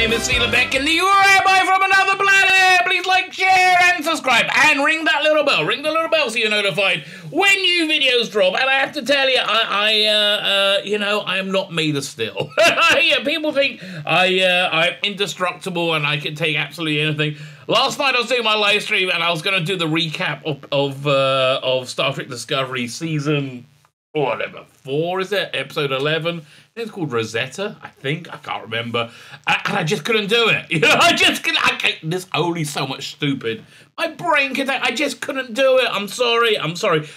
name is Tzvi Lebetkin, the Rabbi from another planet. Please like, share, and subscribe, and ring that little bell. Ring the little bell so you're notified when new videos drop. And I have to tell you, I am not made of steel. Yeah, people think I'm indestructible and I can take absolutely anything. Last night I was doing my live stream and I was going to do the recap of Star Trek Discovery season, whatever, 4 is it? Episode 11. I think it's called Rosetta, I think. I can't remember. And I just couldn't do it. You know, I just couldn't. There's only so much stupid. My brain can take. I just couldn't do it. I'm sorry.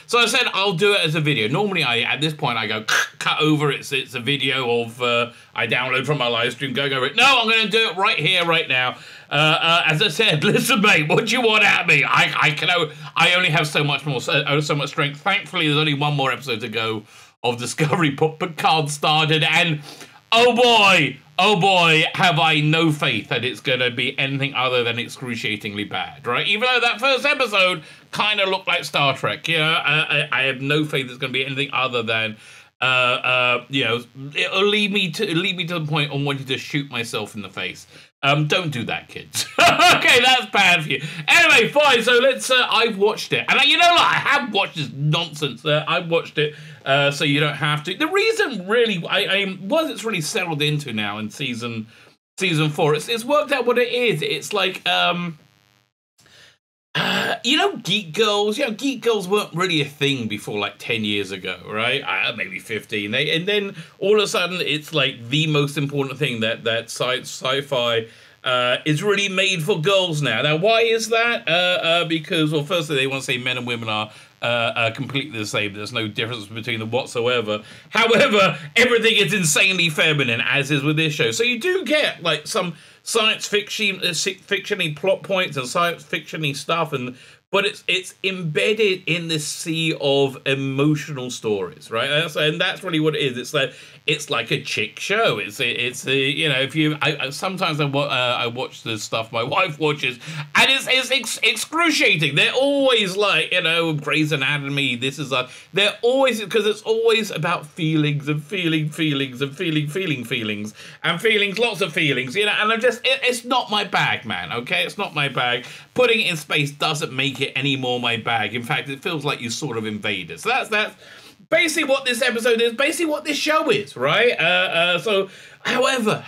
So I said I'll do it as a video. Normally, at this point, I go cut over. It's a video of I download from my live stream. Go over it. No, I'm going to do it right here, right now. As I said, listen, mate. What do you want out of me? I only have so much more, so much strength. Thankfully, there's only one more episode to go of Discovery. Picard started, and oh boy, have I no faith that it's going to be anything other than excruciatingly bad, right? Even though that first episode kind of looked like Star Trek, you know, I have no faith it's going to be anything other than, it'll lead me to the point on wanting to shoot myself in the face. Don't do that, kids. Okay, that's bad for you. Anyway, fine. So let's. I've watched it, and I have watched this nonsense. I've watched it, so you don't have to. The reason, really, it's really settled into now in season 4. It's worked out what it is. It's like, geek girls. You know, geek girls weren't really a thing before like 10 years ago, right? Maybe 15. And then all of a sudden, it's like the most important thing that sci-fi is really made for girls now. Now, why is that? Because, well, firstly, they want to say men and women are completely the same. There's no difference between them whatsoever. However, everything is insanely feminine, as is with this show. So you do get like some science fiction-y plot points and science fiction-y stuff, but it's embedded in this sea of emotional stories, right? And that's really what it is. It's like a chick show. Sometimes I watch this stuff my wife watches, and it's excruciating. They're always like, Grey's Anatomy. They're always, because it's always about feelings and feelings and feelings, lots of feelings, and it's not my bag, man. Okay, it's not my bag. Putting it in space doesn't make it any more my bag. In fact, it feels like you sort of invade it. So that's basically what this episode is, basically what this show is, right? So, however,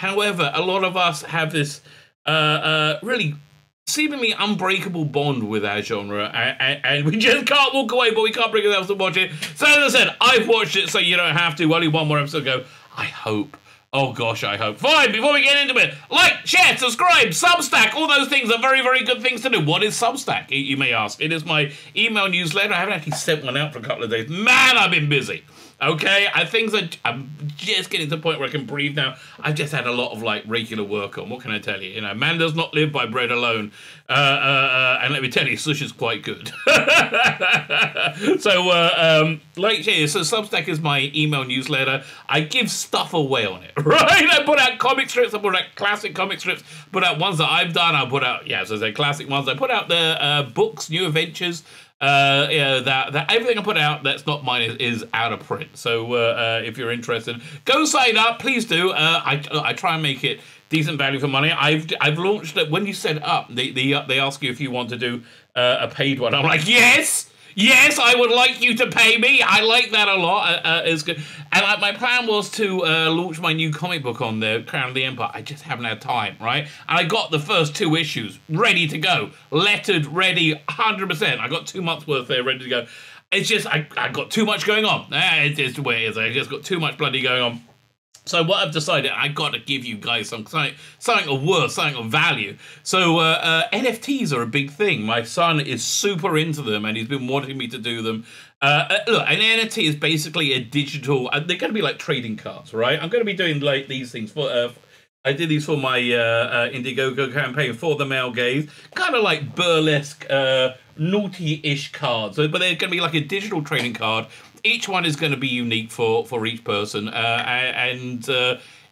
a lot of us have this really seemingly unbreakable bond with our genre, and we just can't walk away, but we can't bring ourselves to watch it. So, as I said, I've watched it, so you don't have to. Only one more episode to go. I hope. Oh gosh, I hope. Fine, before we get into it, like, share, subscribe, Substack, all those things are very, very good things to do. What is Substack, you may ask? It is my email newsletter. I haven't actually sent one out for a couple of days. Man, I've been busy. Okay, I'm just getting to the point where I can breathe now. I've just had a lot of like regular work on. What can I tell you? Man does not live by bread alone. And let me tell you, sushi is quite good. So, so Substack is my email newsletter. I give stuff away on it, right? I put out comic strips. I put out classic comic strips. Put out ones that I've done. I put out, classic ones. I put out the books, new adventures. That everything I put out that's not mine is out of print. So if you're interested, go sign up, please do. I try and make it decent value for money. I've launched it. When you set it up, they ask you if you want to do a paid one. I'm like, yes, I would like you to pay me. I like that a lot. It's good. And my plan was to launch my new comic book on there, Crown of the Empire. I just haven't had time, right? And I got the first 2 issues ready to go. Lettered, ready, 100%. I got 2 months worth there ready to go. It's just, I got too much going on. It's the way it is. I just got too much bloody going on. So what I've decided, I got to give you guys something of worth, something of value. So NFTs are a big thing. My son is super into them, and he's been wanting me to do them. Look, an NFT is basically a digital. They're going to be like trading cards, right? I'm going to be doing like these things for. I did these for my Indiegogo campaign for the male gaze, kind of like burlesque, naughty-ish cards. But they're going to be like a digital trading card. Each one is going to be unique for each person, and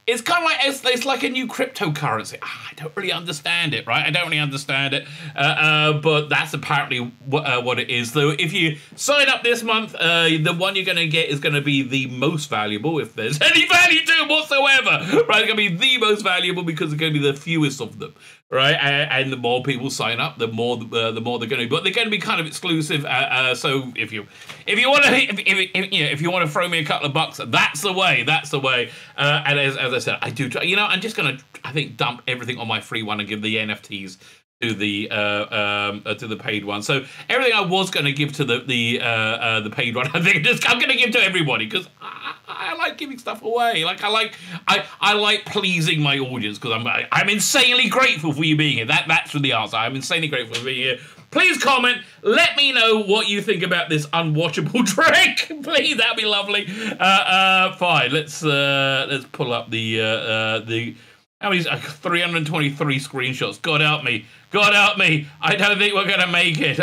it's kind of like it's like a new cryptocurrency. I don't really understand it, right? I don't really understand it, but that's apparently what it is. So if you sign up this month, the one you're going to get is going to be the most valuable, if there's any value to it whatsoever. Right, they're going to be the most valuable because they're going to be the fewest of them, right? And the more people sign up, the more they're going to be. But they're going to be kind of exclusive. So if you want to if you want to throw me a couple of bucks, that's the way. That's the way. And as I said, I do. I'm just going to dump everything on my free one and give the NFTs to the paid one. So everything I was going to give to the paid one, I think I'm going to give to everybody because I like giving stuff away. Like I like pleasing my audience because I'm insanely grateful for you being here. That's the answer. I'm insanely grateful for being here. Please comment. Let me know what you think about this unwatchable trick. Please, that'd be lovely. Fine. Let's pull up the. How many? 323 screenshots. God help me. God help me. I don't think we're going to make it.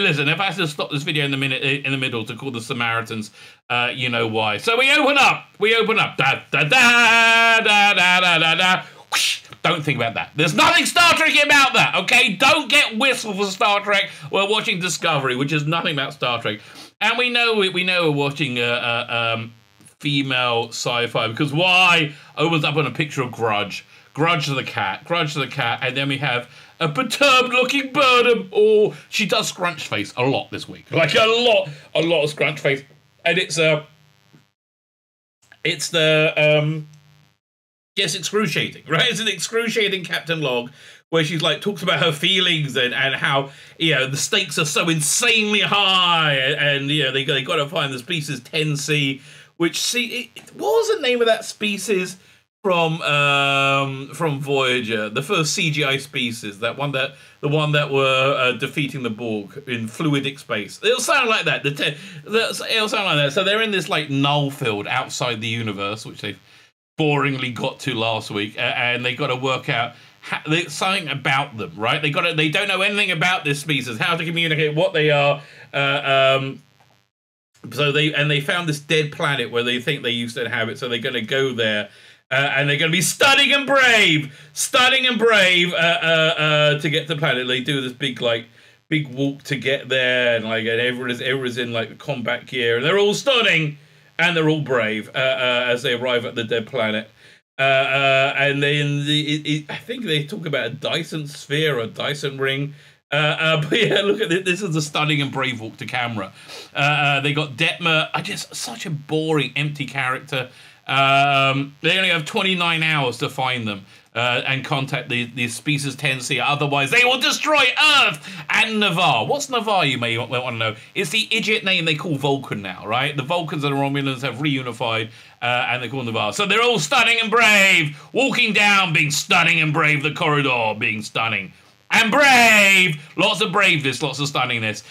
Listen, if I have to stop this video in the middle to call the Samaritans, you know why. So we open up. Da, da, da, da, da, da, da, da. Whoosh. Don't think about that. There's nothing Star Trek about that, okay? Don't get whistled for Star Trek. We're watching Discovery, which is nothing about Star Trek. And we know we're watching female sci-fi because why? Opens up on a picture of Grudge the cat, and then we have a perturbed-looking Burnham. Oh, she does scrunch face a lot this week, like a lot of scrunch face, and it's excruciating, right? It's an excruciating Captain Log where she's like talks about her feelings and how the stakes are so insanely high, and they got to find the species 10C. Which what was the name of that species from Voyager? The first CGI species, the one that were defeating the Borg in fluidic space. It'll sound like that. It'll sound like that. So they're in this like null field outside the universe, which they boringly got to last week, and they got to work out something about them, right? They don't know anything about this species, how to communicate, what they are. So they found this dead planet where they think they used to inhabit. So they're going to go there, and they're going to be stunning and brave to get to the planet. They do this big walk to get there, and everyone's in like combat gear, and they're all stunning and they're all brave as they arrive at the dead planet. And then I think they talk about a Dyson sphere or a Dyson ring. But yeah, look at this. This is a stunning and brave walk to camera. They got Detmer, just such a boring, empty character. They only have 29 hours to find them and contact the species 10C. Otherwise, they will destroy Earth and Navarre. What's Navarre, you may want to know? It's the idiot name they call Vulcan now, right? The Vulcans and the Romulans have reunified, and they call Navarre. So they're all stunning and brave, walking down, being stunning and brave, the corridor, being stunning. And brave! Lots of braveness, lots of stunningness.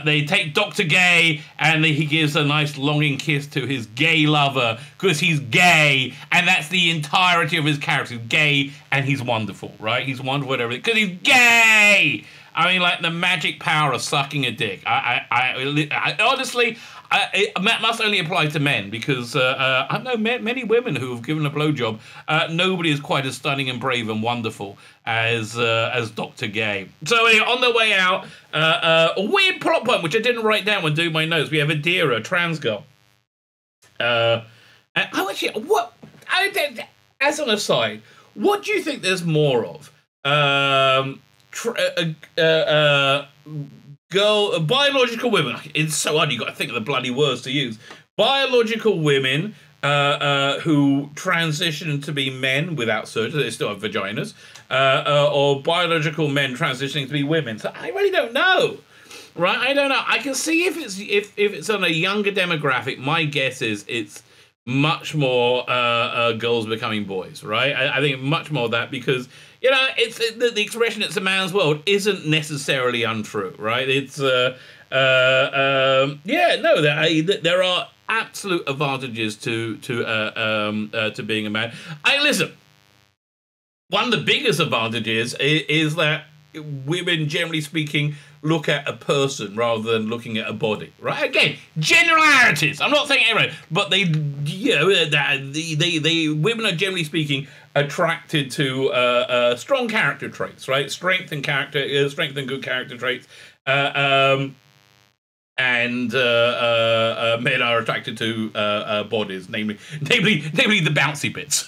They take Dr. Gay, and he gives a nice longing kiss to his gay lover, because he's gay, and that's the entirety of his character. He's gay, and he's wonderful, right? He's wonderful at everything, because he's gay! I mean, like, the magic power of sucking a dick. I honestly, it must only apply to men, because I know many women who have given a blowjob. Nobody is quite as stunning and brave and wonderful as Dr. Gay. So anyway, on the way out, a weird plot point, which I didn't write down when doing my notes. We have Adira, a trans girl. And as an aside, what do you think there's more of? Biological women. It's so hard, you got to think of the bloody words to use. Biological women who transition to be men without surgery, they still have vaginas, or biological men transitioning to be women. So I really don't know, right? I don't know. I can see if it's on a younger demographic. My guess is it's much more girls becoming boys, right? I think much more of that because it's the expression "it's a man's world" isn't necessarily untrue, right? It's there are absolute advantages to being a man. Listen. One of the biggest advantages is that women, generally speaking, look at a person rather than looking at a body, right? Again, generalities. I'm not saying everyone, but women are generally speaking attracted to strong character traits, right? Strength and good character traits. and men are attracted to bodies, namely the bouncy bits.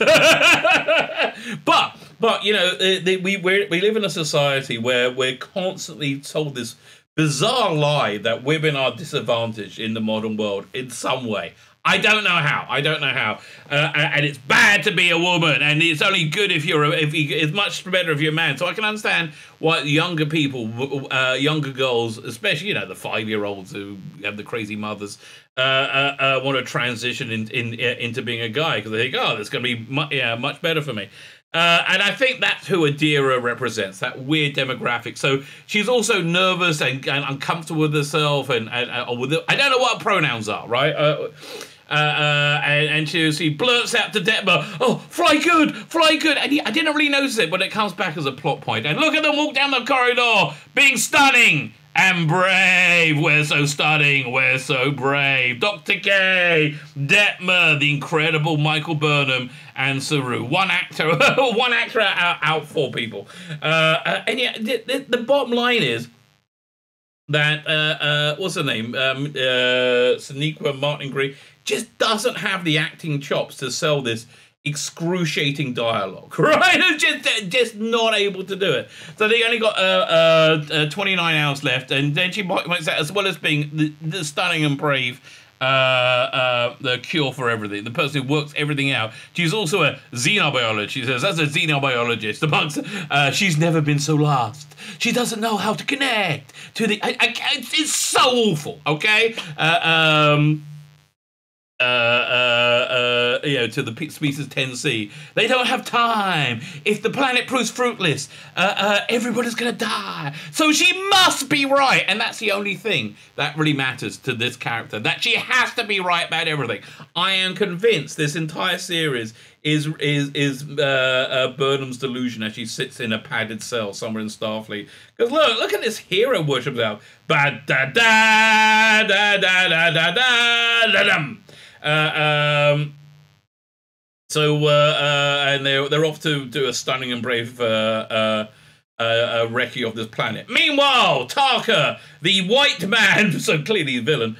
but you know, we live in a society where we're constantly told this bizarre lie that women are disadvantaged in the modern world in some way. I don't know how. And it's bad to be a woman, and it's only good if it's much better if you're a man. So I can understand why younger people, younger girls, especially, you know, the 5-year-olds who have the crazy mothers, want to transition into being a guy, because they think, oh, that's going to be much better for me. And I think that's who Adira represents, that weird demographic. So she's also nervous and uncomfortable with herself, and with I don't know what her pronouns are, right? And she blurts out to Detmer, "Oh, fly good," and I didn't really notice it, but it comes back as a plot point. And look at them walk down the corridor, being stunning and brave. We're so stunning, we're so brave. Dr. K, Detmer, the incredible Michael Burnham, and Saru. One actor out 4 people. And yeah, the bottom line is that what's her name? Sonequa Martin Green just doesn't have the acting chops to sell this excruciating dialogue, right? just not able to do it. So they only got 29 hours left, and then she might say, as well as being the stunning and brave, the cure for everything, the person who works everything out, she's also a xenobiologist. She says, as a xenobiologist, amongst she's never been so lost. She doesn't know how to connect to the. It's so awful. Okay. You know, to the species 10C. They don't have time. If the planet proves fruitless, everybody's going to die. So she must be right. And that's the only thing that really matters to this character, that she has to be right about everything. I am convinced this entire series is Burnham's delusion as she sits in a padded cell somewhere in Starfleet. Because look at this hero worship now. Ba da da da da da da da dum. And they're off to do a stunning and brave recce of this planet. Meanwhile, Tarka, the white man, so clearly a villain,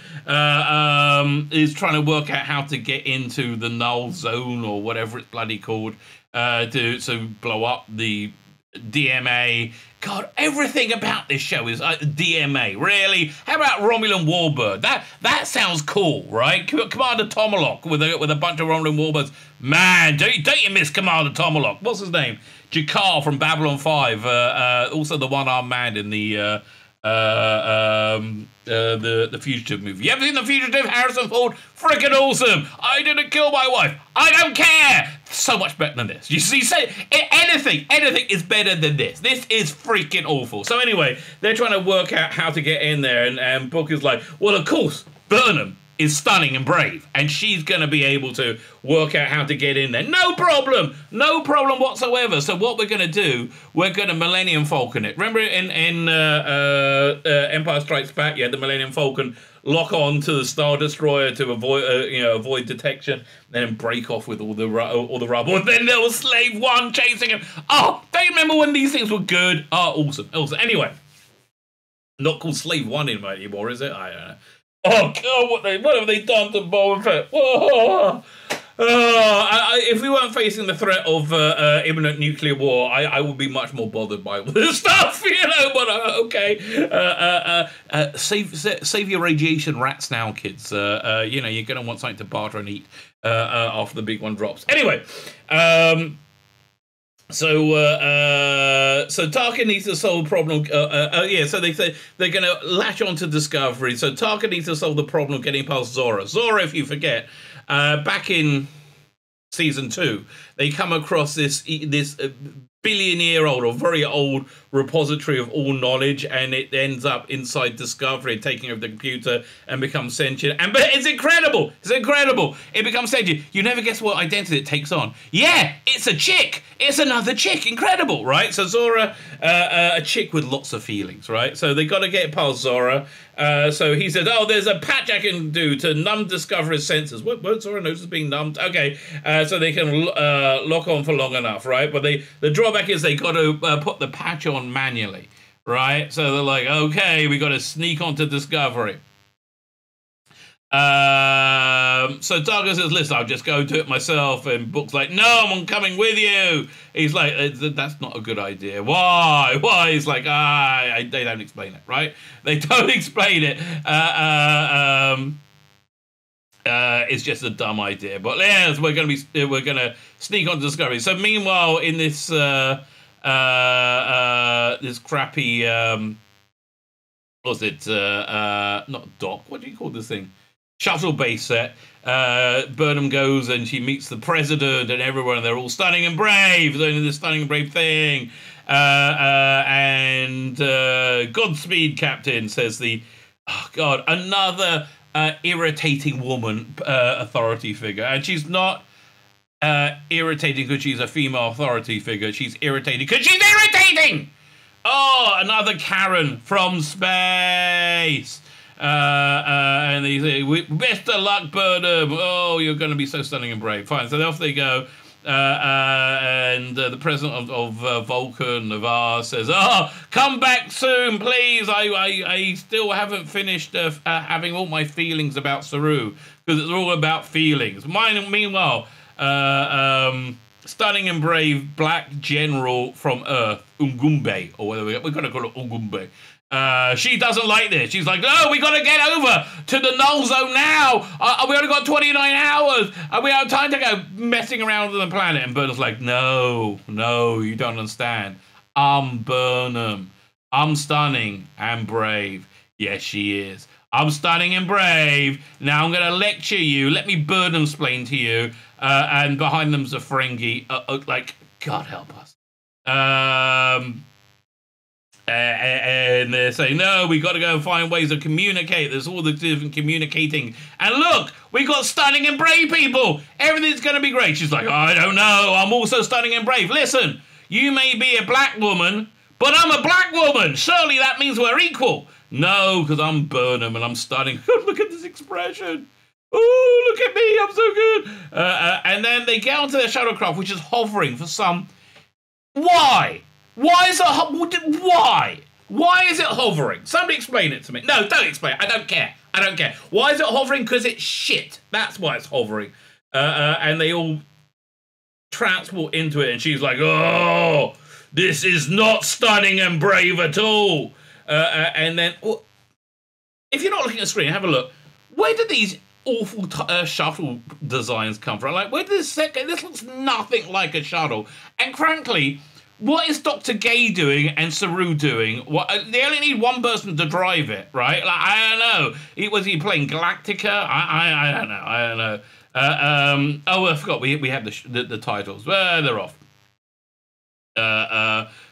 is trying to work out how to get into the null zone, or whatever it's bloody called, to blow up the DMA. God, everything about this show is DMA. Really? How about Romulan Warbird? That sounds cool, right? Commander Tomahawk with a bunch of Romulan Warbirds. Man, don't you miss Commander Tomahawk? What's his name? Jakar from Babylon 5. Also the one-armed man in the Fugitive movie. You ever seen The Fugitive? Harrison Ford? Freaking awesome! I didn't kill my wife. I don't care. So much better than this. You see, anything is better than this. This is freaking awful. So anyway, they're trying to work out how to get in there, and Book is like, well, of course, Burnham is stunning and brave, and she's going to be able to work out how to get in there. No problem whatsoever. So what we're going to do, we're going to Millennium Falcon it. Remember in Empire Strikes Back, you had the Millennium Falcon lock on to the Star Destroyer to avoid detection, then break off with all the rubble, and then there was Slave One chasing him. Oh, don't you remember when these things were good? Oh, awesome. Anyway, not called Slave One anymore, is it? I don't know. Oh God! What have they done to Boba Fett? Whoa. If we weren't facing the threat of imminent nuclear war, I would be much more bothered by all this stuff, you know. But okay, save your radiation rats now, kids. You know, you're gonna want something to barter and eat after the big one drops. Anyway, So Tarka needs to solve the problem. So they say they're going to latch on to Discovery. So Tarka needs to solve the problem of getting past Zora. Zora, if you forget, back in season 2, they come across this billion-year-old or very old repository of all knowledge, and it ends up inside Discovery, taking over the computer and becomes sentient. But it's incredible. It's incredible. It becomes sentient. You never guess what identity it takes on. Yeah, it's a chick. It's another chick. Incredible, right? So Zora, a chick with lots of feelings, right? So they got to get past Zora. So he said, oh, there's a patch I can do to numb Discovery's senses. What Zora knows is being numbed? Okay, so they can lock on for long enough, right? But the drawback is they got to put the patch on manually, right? So they're like, okay, we got to sneak onto Discovery. So Targa says, listen, I'll just go do it myself. And Book's like, no, I'm coming with you. He's like, that's not a good idea. Why? He's like, they don't explain it, right? They don't explain it. It's just a dumb idea. But yes, we're gonna sneak on Discovery. So meanwhile, in this this crappy what's it? Not dock. What do you call this thing? Shuttle base set. Burnham goes and she meets the president and everyone, and they're all stunning and brave, doing this stunning and brave thing. And Godspeed, Captain, says the, oh God, another irritating woman authority figure. And she's not irritating because she's a female authority figure. She's irritating because she's irritating! Oh, another Karen from space. And they say, best of luck, Burnham. Oh, you're going to be so stunning and brave. Fine. So off they go. And the president of Vulcan, Navarre, says, oh, come back soon, please. I still haven't finished having all my feelings about Saru, because it's all about feelings. Meanwhile, stunning and brave black general from Earth, Ungumbe, or whatever, we're going to call it Ungumbe. She doesn't like this. She's like, no, we got to get over to the null zone now. We only got 29 hours. We have time to go messing around with the planet. And Burnham's like, no, you don't understand. I'm Burnham. I'm stunning and brave. Yes, she is. I'm stunning and brave. Now I'm going to lecture you. Let me Burnham explain to you. And behind them's a Ferengi. Like, God help us. And they're saying, no, we got to go and find ways to communicate. There's all the different communicating. And look, we got stunning and brave people. Everything's going to be great. She's like, I don't know. I'm also stunning and brave. Listen, you may be a black woman, but I'm a black woman. Surely that means we're equal. No, because I'm Burnham and I'm stunning. Look at this expression. Oh, look at me. I'm so good. And then they get onto their shuttlecraft, which is hovering for some... Why? Why is it why? Why is it hovering? Somebody explain it to me. No, don't explain it. I don't care. Why is it hovering? Because it's shit. That's why it's hovering. And they all transport into it, and she's like, oh, this is not stunning and brave at all. And then, if you're not looking at the screen, have a look. Where did these awful shuttle designs come from? Like, where did this looks nothing like a shuttle. And frankly, what is Dr. Gay doing and Saru doing? They only need one person to drive it, right? Like, I don't know. Was he playing Galactica? I don't know. Oh, I forgot. We had the titles. Well, they're off.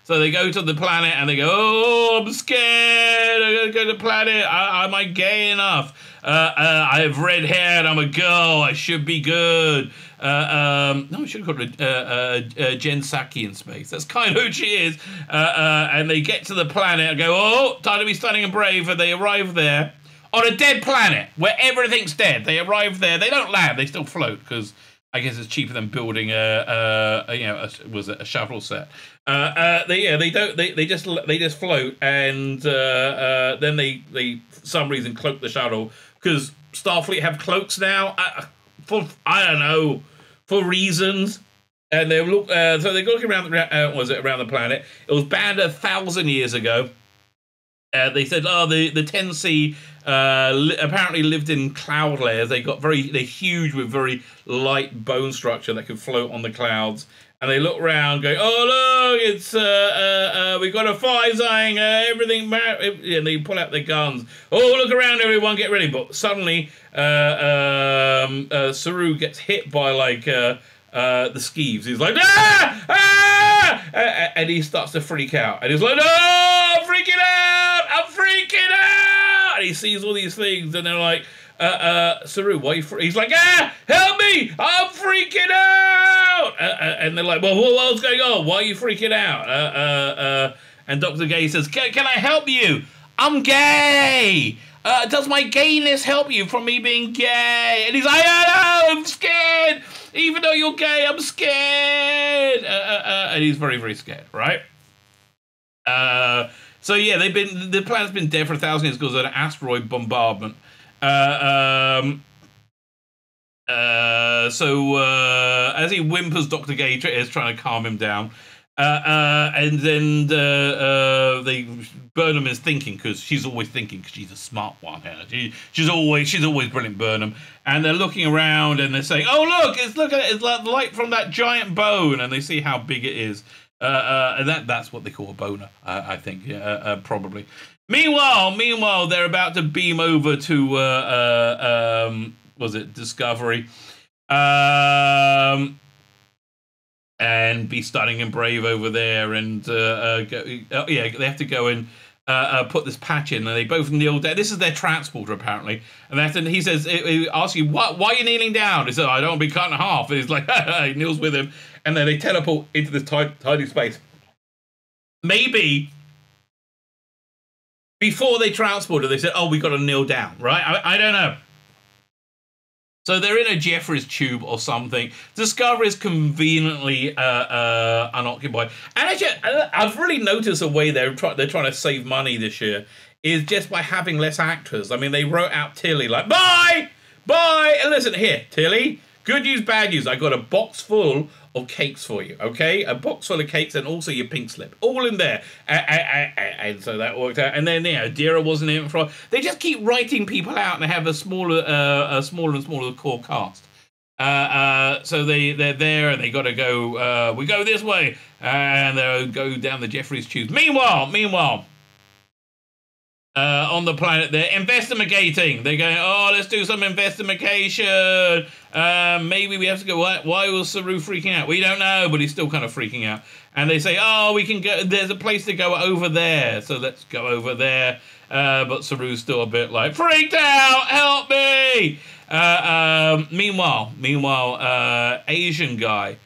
So they go to the planet and they go, oh, I'm scared. I'm going to go to the planet. Am I gay enough? I have red hair and I'm a girl. I should be good. No, we should have called her Jen Psaki in space. That's kind of who she is. And they get to the planet and go, oh, time to be stunning and brave. And they arrive there on a dead planet where everything's dead. They arrive there. They don't land. They still float because I guess it's cheaper than building a shuttle set. They just float, and then they for some reason cloak the shuttle because Starfleet have cloaks now. I don't know, for reasons. And they look. So they go looking around. Around the planet? It was banned 1,000 years ago. They said, oh, the 10C apparently lived in cloud layers. They're huge with very light bone structure that can float on the clouds. And they look around, going, oh, look, it's we've got a fire zone, everything. And they pull out their guns. Oh, look around, everyone, get ready. But suddenly, Saru gets hit by the skeeves. He's like, and he starts to freak out. And he's like, no, I'm freaking out. And he sees all these things, and they're like, Saru, why are you he's like, help me, I'm freaking out. And they're like, well, what's going on? Why are you freaking out? And Dr. Gay says, can I help you? I'm gay. Does my gayness help you from me being gay? And he's like, I'm scared. Even though you're gay, I'm scared. And he's very, very scared, right? So yeah, the planet's been dead for 1,000 years because of an asteroid bombardment. As he whimpers, Dr. Gage is trying to calm him down. And then Burnham is thinking, because she's always thinking, because she's a smart one. She's always brilliant, Burnham. And they're looking around and they're saying, "Oh, look at it! It's like light from that giant bone." And they see how big it is. And that's what they call a boner, I think, probably. Meanwhile, they're about to beam over to was it Discovery? And be stunning and brave over there, and they have to go and put this patch in, and they both kneel down. This is their transporter, apparently, and he says, he asks you, why are you kneeling down? He says, "I don't want to be cut in half." And he's like, he kneels with him, and then they teleport into this tiny space. Maybe before they transported, they said, "Oh, we got to kneel down," right? I don't know. So they're in a Jeffries tube or something. Discovery is conveniently unoccupied. And actually, I've really noticed a way they're trying to save money this year is just by having less actors. I mean, they wrote out Tilly like, "Bye! Bye! And listen, here, Tilly, good news, bad news. I got a box full of cakes for you, okay? A box full of cakes and also your pink slip. All in there." And so that worked out. And then, Dira wasn't in for. They just keep writing people out and they have a smaller and smaller core cast. So they're there and they got to go, we go this way. And they'll go down the Jeffries tubes. Meanwhile, on the planet, they're investigating. They're going, "Oh, let's do some investigation. Maybe we have to go." Why was Saru freaking out? We don't know, but he's still kind of freaking out. And they say, "Oh, we can go. There's a place to go over there, so let's go over there." But Saru's still a bit like, "Freaked out. Help me!" Meanwhile, Asian guy.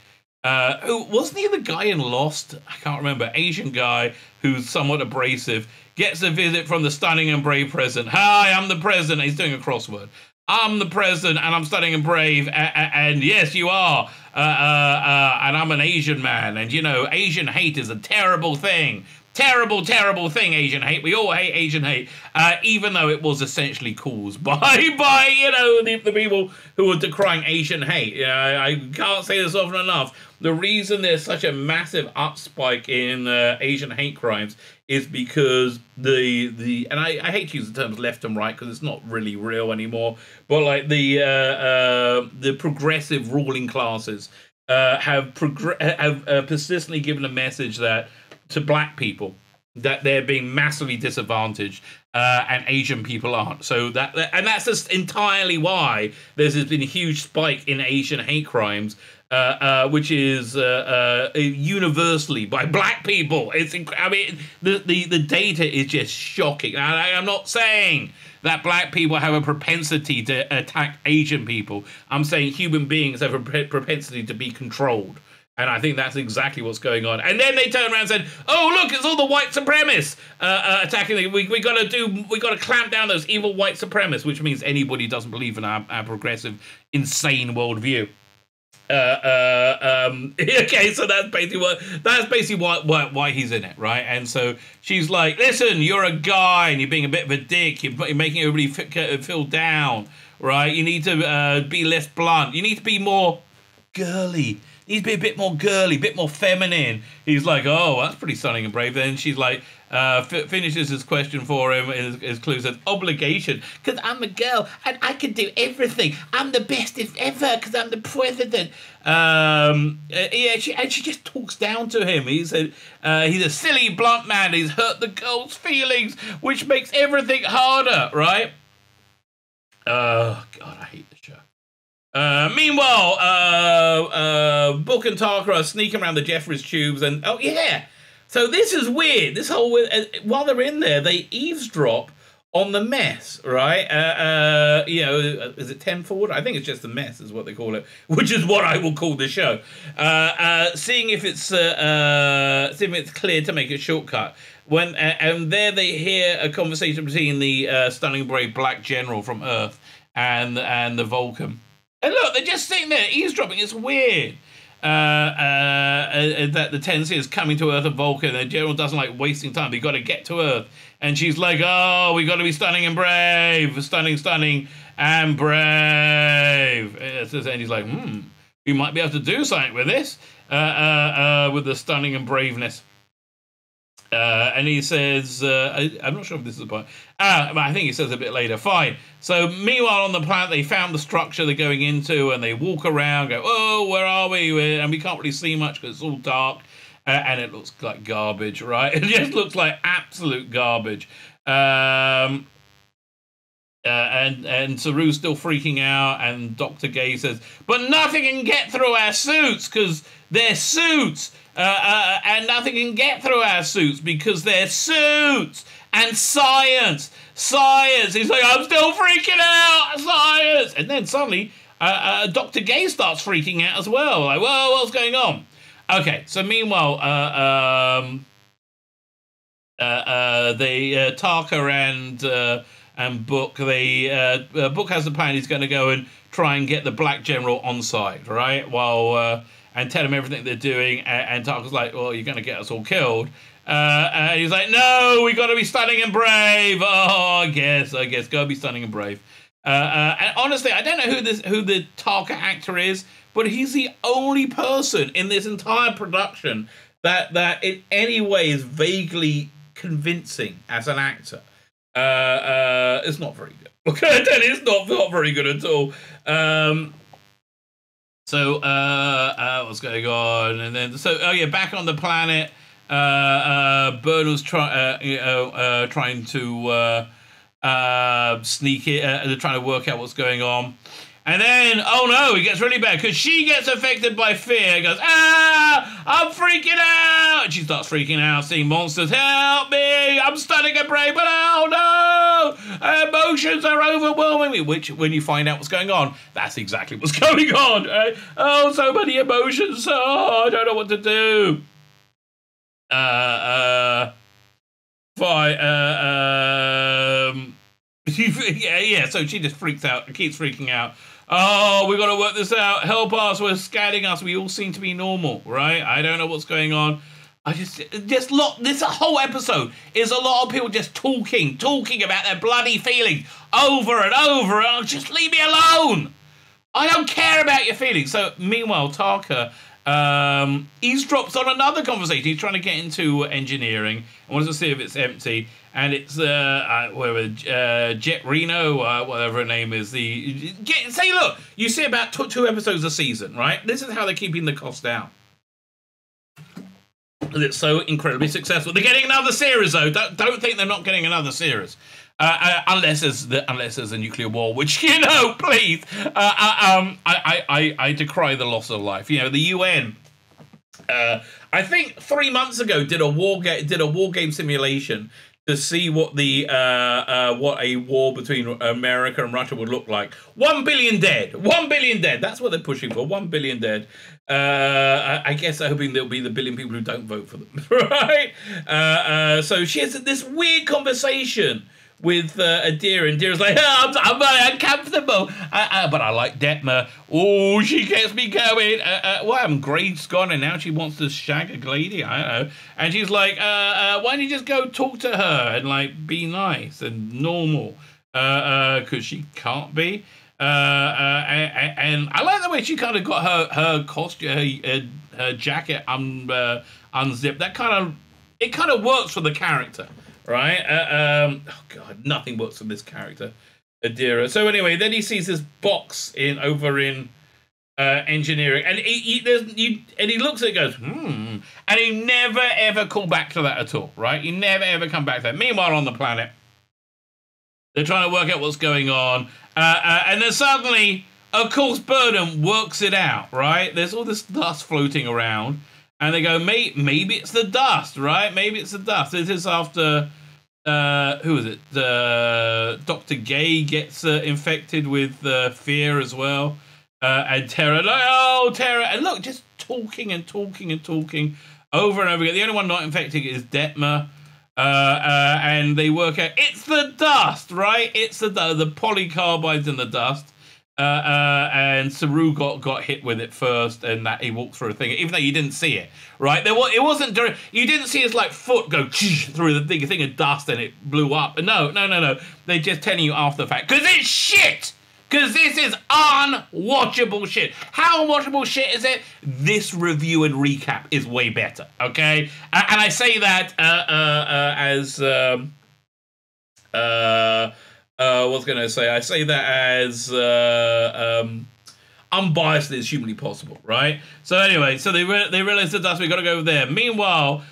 Who wasn't he the guy in Lost? I can't remember. Asian guy who's somewhat abrasive. Gets a visit from the stunning and brave president. "Hi, I'm the president." He's doing a crossword. "I'm the president, and I'm stunning and brave, and yes, you are. And I'm an Asian man, and Asian hate is a terrible thing. Terrible, terrible thing, Asian hate. We all hate Asian hate, even though it was essentially caused by the people who are decrying Asian hate. I can't say this often enough. The reason there's such a massive upspike in Asian hate crimes is because and I hate to use the terms left and right because it's not really real anymore, but like the progressive ruling classes have persistently given a message to black people that they're being massively disadvantaged and Asian people aren't. So that's just entirely why there's been a huge spike in Asian hate crimes. Which is universally by black people. The data is just shocking. I'm not saying that black people have a propensity to attack Asian people. I'm saying human beings have a propensity to be controlled. And I think that's exactly what's going on. And then they turned around and said, "Oh, look, it's all the white supremacists attacking. We got to clamp down those evil white supremacists," which means anybody who doesn't believe in our progressive, insane worldview. Okay, so that's basically why he's in it, right? And so she's like, "Listen, you're a guy and you're being a bit of a dick. You're making everybody feel down, right? You need to be less blunt. You need to be more girly. You need to be a bit more girly, a bit more feminine." He's like, "Oh, that's pretty stunning and brave." Then she's like, finishes his question for him. His clue says, "Obligation, because I'm a girl and I can do everything. I'm the best if ever because I'm the president." She just talks down to him. He's a silly, blunt man. He's hurt the girl's feelings, which makes everything harder, right? Oh, God, I hate the show. Meanwhile, Book and Tarka are sneaking around the Jeffries tubes and, oh, yeah. So this is weird. This whole while they're in there, they eavesdrop on the mess, right? Is it 10 forward? I think it's just the mess is what they call it, which is what I will call the show. Seeing if it's clear to make a shortcut. And there they hear a conversation between the stunning brave black general from Earth and the Vulcan. And look, they're just sitting there eavesdropping. It's weird. that the tendency is coming to Earth and Vulcan, and the general doesn't like wasting time. They got to get to Earth, and she's like, "Oh, we got to be stunning and brave, stunning and brave." And he's like, "We might be able to do something with this, with the stunning and braveness." And he says, I'm not sure if this is the point. But I think he says a bit later. Fine. So meanwhile, on the planet, they found the structure they're going into, and they walk around, go, "Oh, where are we?" And we can't really see much because it's all dark, and it looks like garbage, right? It just looks like absolute garbage. And Saru's still freaking out, and Dr. Gay says, "But nothing can get through our suits because they're suits. And nothing can get through our suits because they're suits. And science. He's like, "I'm still freaking out. Science." And then suddenly, Dr. Gay starts freaking out as well. Like, "Whoa, what's going on?" Okay, so meanwhile, Tarka and Book, Book has the plan. He's going to go and try and get the Black General on side, right? While and tell him everything they're doing. And Tarka's like, "Well, you're going to get us all killed." And he's like, "No, we got to be stunning and brave." Oh, I guess, go be stunning and brave. And honestly, I don't know who the Tarka actor is, but he's the only person in this entire production that in any way is vaguely convincing as an actor. It's not very good. Okay, I tell you, it's not very good at all. So what's going on? And then back on the planet, Burnham's trying to sneak it. They're trying to work out what's going on. And then, oh no, it gets really bad because she gets affected by fear. Goes, I'm freaking out. And she starts freaking out, seeing monsters. "Help me! I'm stunning and brave, but oh no! Emotions are overwhelming me." Which, when you find out what's going on, that's exactly what's going on. Right? Oh, so many emotions. Oh, I don't know what to do. Fine. Yeah. So she just freaks out, keeps freaking out. "Oh, we got to work this out. Help us. We're scanning us. We all seem to be normal, right? I don't know what's going on." This whole episode is a lot of people just talking about their bloody feelings over and over. Oh, just leave me alone. I don't care about your feelings. So meanwhile, Tarka eavesdrops on another conversation. He's trying to get into engineering and wants to see if it's empty. And it's Jet Reno, whatever her name is. Look, you see about 2 episodes a season, right? This is how they're keeping the cost down. It's so incredibly successful. They're getting another series, though. Don't think they're not getting another series. Unless there's a nuclear war, which, please. I decry the loss of life. The UN. I think 3 months ago did a war game simulation to see what a war between America and Russia would look like. 1 billion dead. 1 billion dead. That's what they're pushing for. 1 billion dead. I guess they're hoping there'll be the billion people who don't vote for them, right? So she has this weird conversation with Adira, and Adira's like, I'm very uncomfortable, but I like Detmer. Oh, she gets me going. What happened? Grade's gone, and now she wants to shag a lady. I don't know. And she's like, why don't you just go talk to her and be nice and normal? Because she can't be. And I like the way she kind of got her costume, her jacket unzipped. It kind of works for the character. Right? Oh God, nothing works for this character, Adira. So anyway, then he sees this box over in engineering, and he looks at it and goes, and he never ever called back to that at all, right? He never ever come back to that. Meanwhile, on the planet, they're trying to work out what's going on, and then suddenly, of course, Burnham works it out, right? There's all this dust floating around. And they go, maybe it's the dust, right? Maybe it's the dust. This is after, who is it? Dr. Gay gets infected with fear as well. And Terra, Terra. And look, just talking over and over again. The only one not infected is Detmer. And they work out, it's the dust, right? It's the polycarbides in the dust. And Saru got hit with it first, and that he walked through a thing, even though you didn't see it, right? It wasn't during, you didn't see his like foot go through the thing of dust and it blew up. No. They're just telling you after the fact because it's shit. Because this is unwatchable shit. How unwatchable shit is it? This review and recap is way better. Okay, and I say that as what's going to say? I say that as unbiased as humanly possible, right? So anyway, so they realize the dust. We got to go over there. Meanwhile,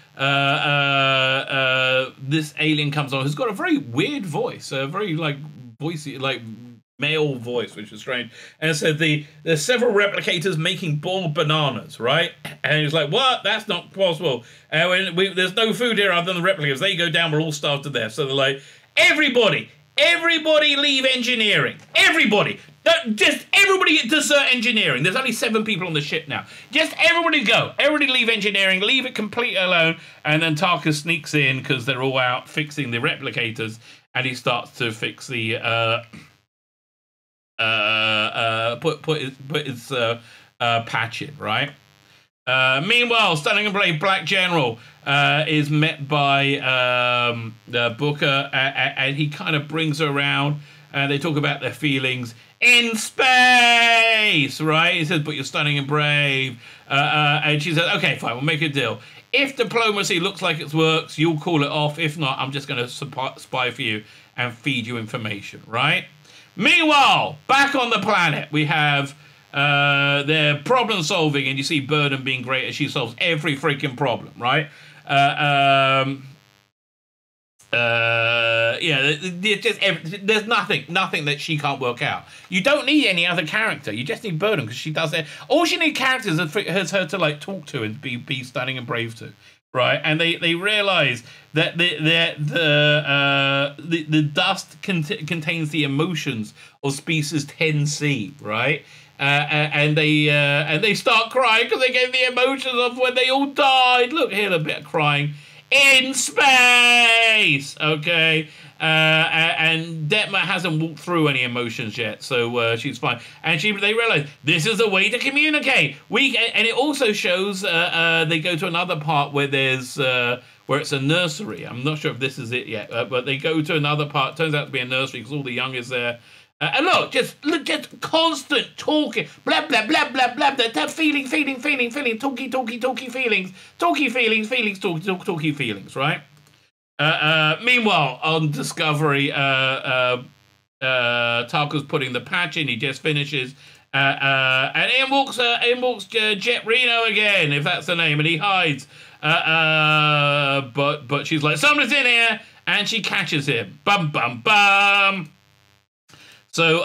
this alien comes on, who's got a very weird voice, a very like voicey, like male voice, which is strange. And so there's several replicators making boiled bananas, right? And he's like, what? That's not possible. There's no food here other than the replicators. They go down, we're all starved to death. So they're like, everybody leave engineering. Everybody. Just everybody desert engineering. There's only 7 people on the ship now. Just everybody go. Everybody leave engineering. Leave it completely alone. And then Tarka sneaks in because they're all out fixing the replicators. And he starts to fix the... put his patch in, right? Meanwhile, Stunning and Brave Black General is met by Booker, and he kind of brings her around, and they talk about their feelings in space, right? He says, but you're stunning and brave. And she says, okay, fine, we'll make a deal. If diplomacy looks like it works, you'll call it off. If not, I'm just going to spy for you and feed you information, right? Meanwhile, back on the planet, we have their problem solving, and you see Burden being great as she solves every freaking problem, right? There's nothing that she can't work out. You don't need any other character. You just need Burden because she does it. All she needs characters is her to like talk to and be stunning and brave to. Right, and they realize that the dust contains the emotions of species 10C, right? And they start crying because they get the emotions of when they all died. Look, here a bit of crying in space, okay? And Detmer hasn't walked through any emotions yet, so she's fine. And they realize this is a way to communicate. And it also shows they go to another part where there's where it's a nursery. I'm not sure if this is it yet, but they go to another part. Turns out to be a nursery because all the young is there. And look, just constant talking, blah blah blah blah blah. That feeling, talky feelings, talky feelings, right? Meanwhile, on Discovery, Tarka's putting the patch in. He just finishes, and in walks Jet Reno again, if that's the name, and he hides. But she's like, someone's in here, and she catches him. Bum bum bum. So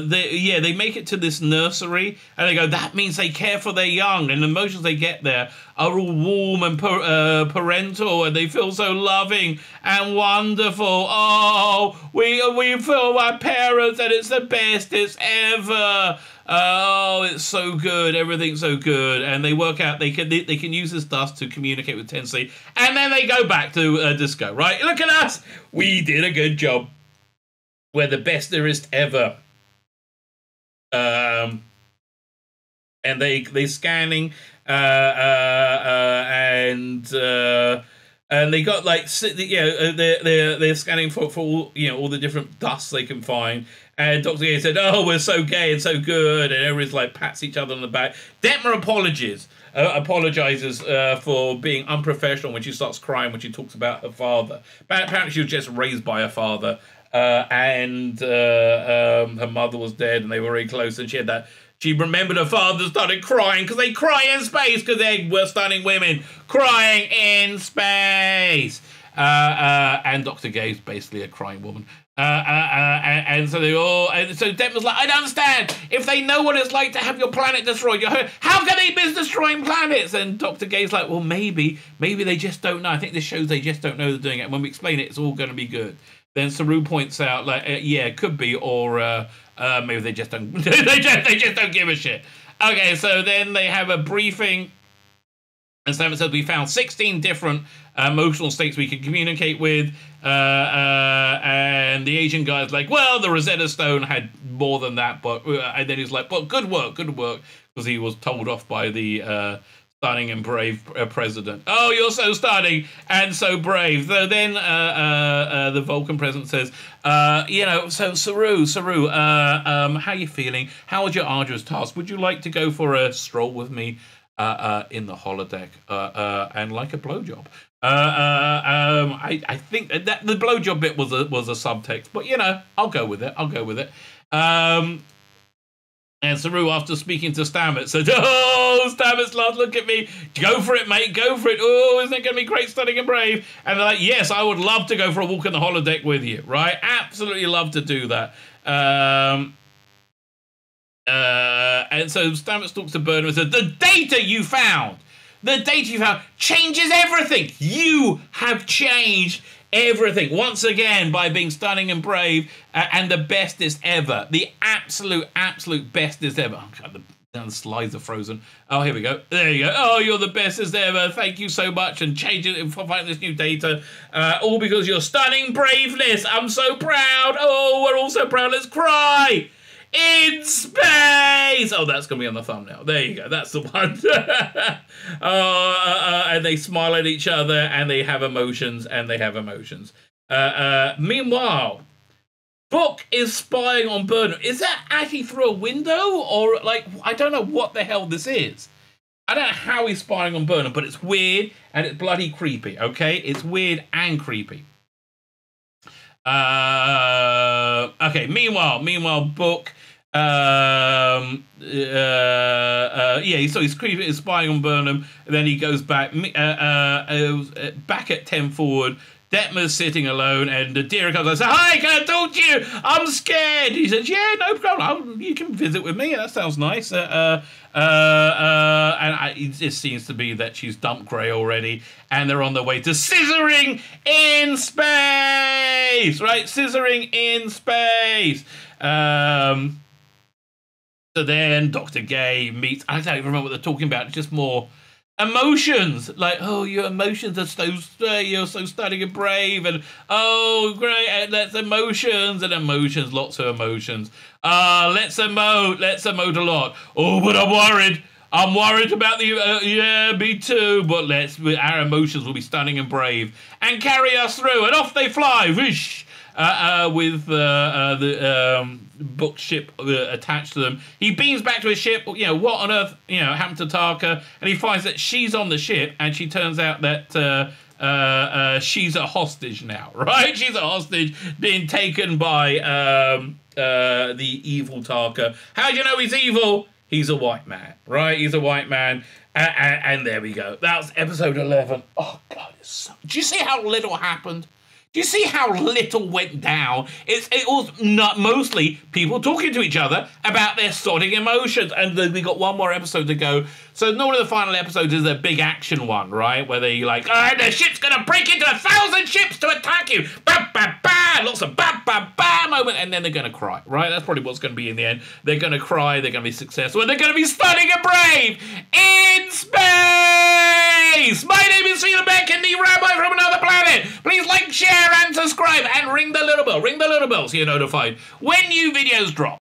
they make it to this nursery, and they go, that means they care for their young, and the emotions they get there are all warm and parental, and they feel so loving and wonderful. Oh, we feel our parents, and it's the best it's ever. Oh, it's so good. Everything's so good. And they work out they can use this dust to communicate with Tennessee, and then they go back to disco. Right? Look at us. We did a good job. We're the best there is ever. And they scanning, and they got like they're scanning for all all the different dusts they can find. And Dr. Gay said, "Oh, we're so gay and so good," and everybody's like pats each other on the back. Detmer apologizes for being unprofessional when she starts crying when she talks about her father. But apparently, she was just raised by her father. And her mother was dead, and they were very close. And she remembered her father, started crying because they cry in space because they were stunning women crying in space. And Dr. Gay's basically a crying woman. And so so Detmer's like, I don't understand. If they know what it's like to have your planet destroyed, how can they be destroying planets? And Dr. Gay's like, well, maybe they just don't know. I think this shows they just don't know they're doing it. And when we explain it, it's all going to be good. Then Saru points out, like, yeah, it could be, or maybe they just don't. they just don't give a shit. Okay, so then they have a briefing And Stamets says we found 16 different emotional states we can communicate with. And the Asian guy's like, well, the Rosetta Stone had more than that. But and then he's like, well, good work. Because he was told off by the stunning and brave president. Oh, you're so stunning and so brave. So then the Vulcan president says, so Saru, how you feeling? How was your arduous task? Would you like to go for a stroll with me in the holodeck and like a blowjob? I think that the blowjob bit was a subtext, but I'll go with it. And Saru, after speaking to Stamets, said, oh, Stamets, lad, look at me. Go for it, mate. Go for it. Oh, isn't it going to be great, stunning and brave? And they're like, yes, I would love to go for a walk in the holodeck with you, right? Absolutely love to do that. And so Stamets talks to Burnham and says, the data you found changes everything. You have changed everything once again by being stunning and brave and the bestest ever. The absolute bestest ever. Oh, God, the slides are frozen. Oh, here we go. There you go. Oh, you're the bestest ever. Thank you so much. And changing it for finding this new data. All because your stunning braveness. I'm so proud. Oh, we're all so proud. Let's cry. In space! Oh, that's going to be on the thumbnail. There you go. That's the one. And they smile at each other, and they have emotions, meanwhile, Book is spying on Burnham. Is that actually through a window? Or, I don't know what the hell this is. I don't know how he's spying on Burnham, but it's weird, and it's bloody creepy, okay? It's weird and creepy. Okay, meanwhile, Book, so he's creepy, he's spying on Burnham, and then he goes back at 10 forward. Detmer's sitting alone, and Adira comes and says, hi, can I talk to you? I'm scared. He says, yeah, no problem. You can visit with me. That sounds nice. It just seems to be that she's dumped Grey already, and they're on their way to scissoring in space, right? Scissoring in space. So then Dr. Gay meets, I don't even remember what they're talking about. It's just more emotions, like, oh, your emotions are so, you're so stunning and brave, and oh, great, and that's emotions, lots of emotions. Let's emote a lot. Oh, but I'm worried about the, yeah, me too, but our emotions will be stunning and brave, and carry us through, and off they fly, whoosh, with the Book ship attached to them. He beams back to his ship. What on earth, happened to Taka? And he finds that she's on the ship, and she turns out that she's a hostage now, right? She's a hostage being taken by the evil Taka. How do you know he's evil? He's a white man, right? He's a white man. And there we go. That was episode 11. Oh, God. Do you see how little happened? Do you see how little went down? It was not mostly people talking to each other about their sorting emotions. And then we got one more episode to go. So normally the final episode is a big action one, right? Where they the ship's going to break into 1,000 ships to attack you. Ba, ba, ba. Lots of ba, ba, ba moment. And then they're going to cry, right? That's probably what's going to be in the end. They're going to cry. They're going to be successful. And they're going to be stunning and brave in space. My name is Tzvi Lebetkin, the Rabbi from another planet. Please like, share, and subscribe, and ring the little bell. Ring the little bell so you're notified when new videos drop.